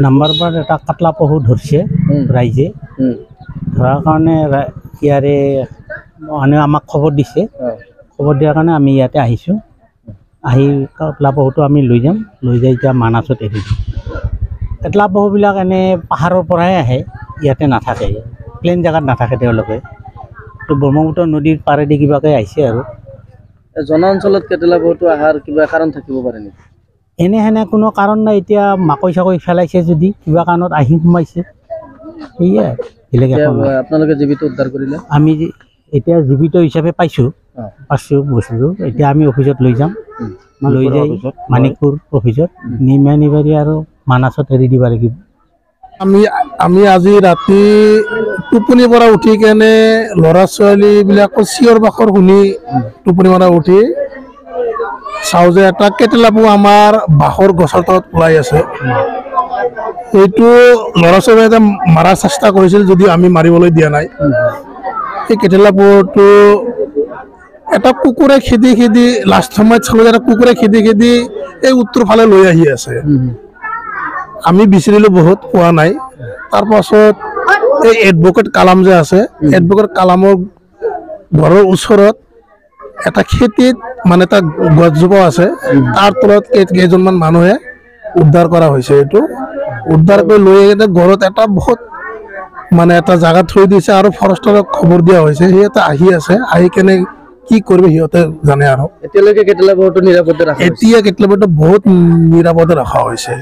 নাম্বাৰবাৰ এটা কাটলা পহু ধৰিছে ৰাইজে ধৰাৰ কাৰণে ইয়াৰে মানে আমাক খবৰ দিছে খবৰ দিয়াৰ কাৰণে আমি ইয়াতে আহিছোঁ আহি কাটলা পহুটো আমি লৈ যাম লৈ যাই এতিয়া মানাছত এৰি দিম কাটলা পহুবিলাক এনে পাহাৰৰ পৰাই আহে ইয়াতে নাথাকে প্লেইন জেগাত নাথাকে তেওঁলোকে তো ব্ৰহ্মপুত্ৰ নদীৰ পাৰেদি কিবাকৈ আহিছে আৰু জন অঞ্চলত কেটেলা পহুটো অহাৰ কিবা কাৰণ থাকিব পাৰে নেকি এনেহেনে কোনো কাৰণ নাই এতিয়া মাকৈ চাকৈ ফেলাইছে যদি কিবা কাৰণত আহি সোমাইছে সেয়াই বেলেগ আপোনালোকে জীৱিত উদ্ধাৰ কৰিলে আমি এতিয়া জীৱিত হিচাপে পাইছোঁ বস্তুটো এতিয়া আমি অফিচত লৈ যাম লৈ যাই মানিকপুৰ অফিচত নিবাৰী আৰু মানাছত এৰি দিব লাগিব আমি আজি ৰাতি টোপনিৰ পৰা উঠি কেনে ল'ৰা ছোৱালীবিলাকৰ চিঞৰ বাখৰ শুনি টোপনিৰ পৰা উঠি চাওঁ যে এটা কেটেলা পহু আমাৰ বাঁহৰ গছৰ তলত ওলাই আছে এইটো ল'ৰা ছোৱালীয়ে এটা মাৰাৰ চেষ্টা কৰিছিল যদিও আমি মাৰিবলৈ দিয়া নাই এই কেটেলা পহুটো এটা কুকুৰে খেদি খেদি লাষ্ট সময়ত চালোঁ যে এটা কুকুৰে খেদি খেদি এই উত্তৰ ফালে লৈ আহি আছে আমি বিচাৰিলোঁ বহুত পোৱা নাই তাৰপাছত এই এডভোকেট কালাম যে আছে এডভোকেট কালামৰ ঘৰৰ ওচৰত এটা খেতিত মানে এটা গছজোপা আছে তাৰ তলত কেইজনমান মানুহে উদ্ধাৰ কৰা হৈছে এইটো উদ্ধাৰ কৰি লৈ কিনে ঘৰত এটা বহুত মানে এটা জাগাত থৈ দিছে আৰু ফৰেষ্টৰক খবৰ দিয়া হৈছে সিহঁতে আহি আছে আহি কেনে কি কৰিব সিহঁতে জানে আৰু এতিয়ালৈকে কেটেলা পহুটো নিৰাপদে ৰাখা এতিয়া কেটেলা পহুটো বহুত নিৰাপদে ৰখা হৈছে